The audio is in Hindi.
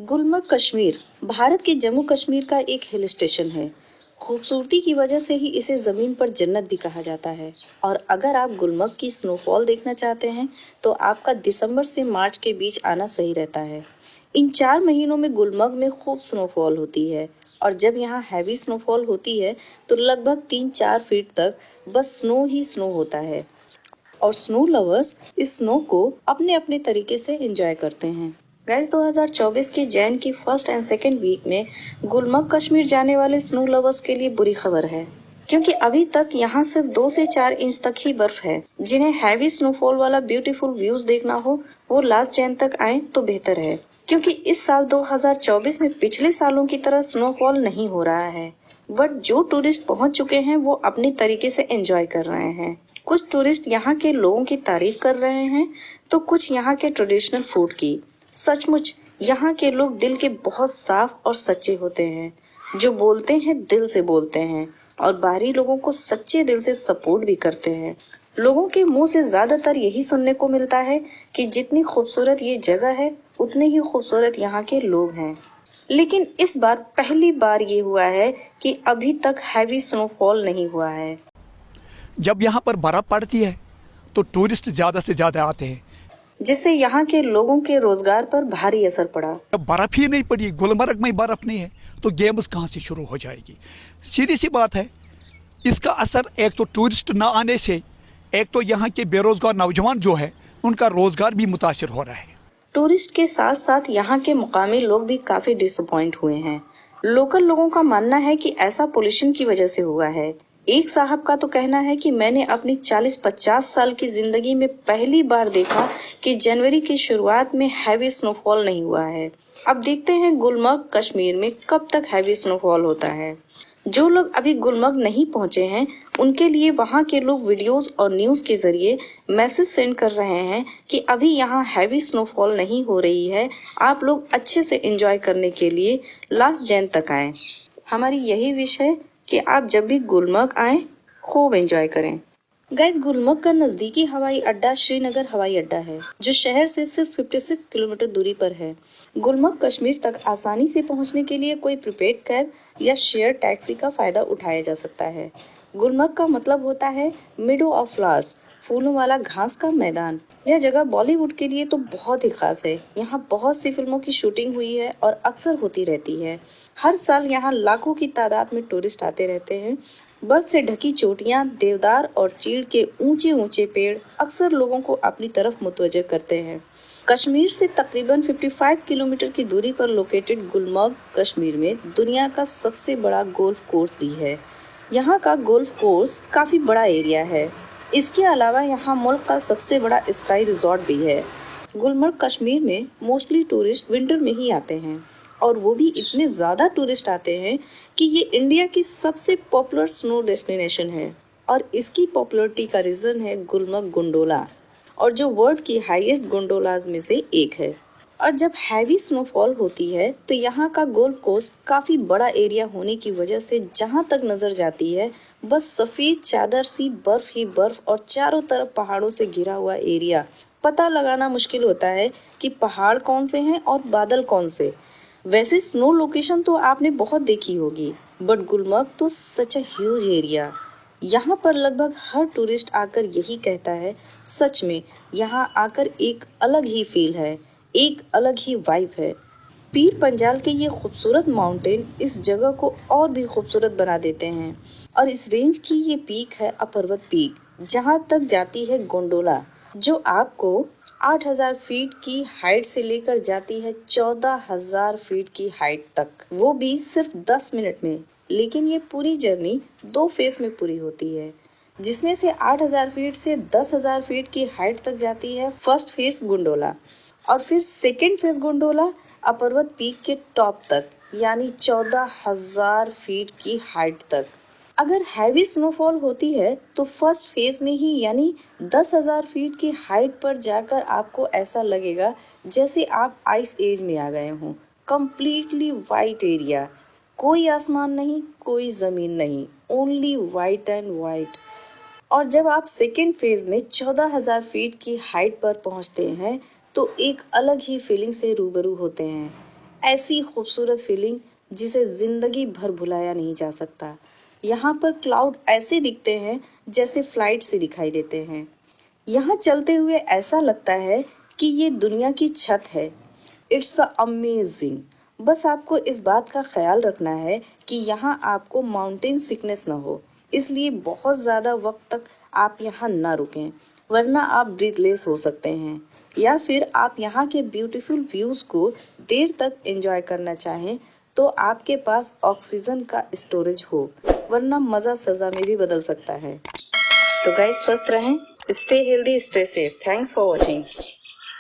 गुलमर्ग कश्मीर भारत के जम्मू कश्मीर का एक हिल स्टेशन है। खूबसूरती की वजह से ही इसे जमीन पर जन्नत भी कहा जाता है। और अगर आप गुलमर्ग की स्नोफॉल देखना चाहते हैं तो आपका दिसंबर से मार्च के बीच आना सही रहता है। इन 4 महीनों में गुलमर्ग में खूब स्नोफॉल होती है और जब यहाँ हैवी स्नोफॉल होती है तो लगभग 3-4 फीट तक बस स्नो ही स्नो होता है और स्नो लवर्स इस स्नो को अपने अपने तरीके से एंजॉय करते हैं। गैस 2024 के जैन की फर्स्ट एंड सेकेंड वीक में गुलमर्ग कश्मीर जाने वाले स्नो लवर्स के लिए बुरी खबर है, क्योंकि अभी तक यहाँ सिर्फ 2 से 4 इंच तक ही बर्फ है। जिन्हें हैवी स्नोफॉल वाला ब्यूटीफुल व्यूज देखना हो वो लास्ट जैन तक आए तो बेहतर है, क्योंकि इस साल 2024 में पिछले सालों की तरह स्नोफॉल नहीं हो रहा है। बट जो टूरिस्ट पहुंच चुके हैं वो अपनी तरीके से एंजॉय कर रहे हैं। कुछ टूरिस्ट यहाँ के लोगों की तारीफ कर रहे हैं तो कुछ यहाँ के ट्रेडिशनल फूड की। सचमुच यहाँ के लोग दिल के बहुत साफ और सच्चे होते हैं। जो बोलते हैं दिल से बोलते हैं और बाहरी लोगों को सच्चे दिल से सपोर्ट भी करते हैं। लोगों के मुंह से ज्यादातर यही सुनने को मिलता है कि जितनी खूबसूरत ये जगह है उतने ही खूबसूरत यहाँ के लोग हैं। लेकिन इस बार पहली बार ये हुआ है कि अभी तक हैवी स्नोफॉल नहीं हुआ है। जब यहाँ पर बर्फ पड़ती है तो टूरिस्ट ज्यादा से ज्यादा आते हैं, जिससे यहाँ के लोगों के रोजगार पर भारी असर पड़ा। जब बर्फ ही नहीं पड़ी, गुलमर्ग में बर्फ नहीं है तो गेम्स कहाँ से शुरू हो जाएगी। सीधी सी बात है, इसका असर एक तो टूरिस्ट ना आने से, एक तो यहाँ के बेरोजगार नौजवान जो है उनका रोजगार भी मुतासिर हो रहा है। टूरिस्ट के साथ साथ यहाँ के मुकामी लोग भी काफी डिसअपॉइंट हुए हैं। लोकल लोगों का मानना है कि ऐसा पोल्यूशन की वजह से हुआ है। एक साहब का तो कहना है कि मैंने अपनी 40-50 साल की जिंदगी में पहली बार देखा कि जनवरी की शुरुआत में हैवी स्नोफॉल नहीं हुआ है। अब देखते हैं गुलमर्ग कश्मीर में कब तक हैवी स्नोफॉल होता है। जो लोग अभी गुलमर्ग नहीं पहुंचे हैं उनके लिए वहां के लोग वीडियोस और न्यूज के जरिए मैसेज सेंड कर रहे हैं कि अभी यहाँ हैवी स्नोफॉल नहीं हो रही है, आप लोग अच्छे से एंजॉय करने के लिए लास्ट जैन तक आए। हमारी यही विश है कि आप जब भी गुलमर्ग आए खूब एंजॉय करें। गैस गुलमर्ग का नजदीकी हवाई अड्डा श्रीनगर हवाई अड्डा है, जो शहर से सिर्फ 56 किलोमीटर दूरी पर है। गुलमर्ग कश्मीर तक आसानी से पहुंचने के लिए कोई प्रीपेड कैब या शेयर टैक्सी का फायदा उठाया जा सकता है। गुलमर्ग का मतलब होता है मिडो ऑफ फ्लावर्स, फूलों वाला घास का मैदान। यह जगह बॉलीवुड के लिए तो बहुत ही खास है। यहाँ बहुत सी फिल्मों की शूटिंग हुई है और अक्सर होती रहती है। हर साल यहाँ लाखों की तादाद में टूरिस्ट आते रहते हैं। बर्फ से ढकी चोटियां, देवदार और चीड़ के ऊंचे ऊंचे पेड़ अक्सर लोगों को अपनी तरफ मुतवज्जह करते हैं। कश्मीर से तकरीबन 55 किलोमीटर की दूरी पर लोकेटेड गुलमर्ग कश्मीर में दुनिया का सबसे बड़ा गोल्फ कोर्स भी है। यहाँ का गोल्फ कोर्स काफी बड़ा एरिया है। इसके अलावा यहाँ मुल्क का सबसे बड़ा स्काई रिजॉर्ट भी है। गुलमर्ग कश्मीर में मोस्टली टूरिस्ट विंटर में ही आते हैं और वो भी इतने ज्यादा टूरिस्ट आते हैं कि ये इंडिया की सबसे पॉपुलर स्नो डेस्टिनेशन है। और इसकी पॉपुलैरिटी का रीजन है गुलमर्ग गोंडोला, और जो वर्ल्ड की हाईएस्ट गोंडोलाज में से एक है। और जब हैवी स्नोफॉल होती है तो यहाँ का गोल्फ कोर्स काफी बड़ा एरिया होने की वजह से जहाँ तक नजर जाती है बस सफेद चादर सी बर्फ ही बर्फ और चारों तरफ पहाड़ों से घिरा हुआ एरिया। पता लगाना मुश्किल होता है कि पहाड़ कौन से हैं और बादल कौन से। वैसे स्नो लोकेशन तो आपने बहुत देखी होगी, बट गुलमर्ग तो सच अ ह्यूज एरिया। यहाँ पर लगभग हर टूरिस्ट आकर यही कहता है, सच में यहाँ आकर एक अलग ही फील है, एक अलग ही वाइब है। पीर पंजाल के ये खूबसूरत माउंटेन इस जगह को और भी खूबसूरत बना देते हैं। और इस रेंज की ये पीक है अपर्वत पीक, जहाँ तक जाती है गोंडोला, जो आपको 8,000 फीट की हाइट से लेकर जाती है 14,000 फीट की हाइट तक, वो भी सिर्फ 10 मिनट में। लेकिन ये पूरी जर्नी 2 फेज में पूरी होती है, जिसमें से 8,000 फीट से 10,000 फीट की हाइट तक जाती है फर्स्ट फेज गोंडोला, और फिर सेकेंड फेज गोंडोला अपर्वत पीक के टॉप तक, यानी 14,000 फीट की हाइट तक। अगर हैवी स्नोफॉल होती है तो फर्स्ट फेज में ही यानी 10,000 फीट की हाइट पर जाकर आपको ऐसा लगेगा जैसे आप आइस एज में आ गए हों। कंप्लीटली वाइट एरिया, कोई आसमान नहीं, कोई जमीन नहीं, ओनली वाइट एंड वाइट। और जब आप सेकेंड फेज में 14,000 फीट की हाइट पर पहुंचते हैं तो एक अलग ही फीलिंग से रूबरू होते हैं। ऐसी खूबसूरत फीलिंग जिसे जिंदगी भर भुलाया नहीं जा सकता। यहाँ पर क्लाउड ऐसे दिखते हैं जैसे फ्लाइट से दिखाई देते हैं। यहाँ चलते हुए ऐसा लगता है कि ये दुनिया की छत है। It's amazing. बस आपको इस बात का ख्याल रखना है कि यहाँ आपको माउंटेन सिकनेस ना हो, इसलिए बहुत ज़्यादा वक्त तक आप यहाँ ना रुकें, वरना आप ब्रीथलेस हो सकते हैं। या फिर आप यहाँ के ब्यूटीफुल व्यूज़ को देर तक एंजॉय करना चाहें तो आपके पास ऑक्सीजन का स्टोरेज हो, वरना मज़ा सज़ा में भी बदल सकता है। तो गाइस, स्वस्थ रहें, stay healthy, stay safe. Thanks for watching.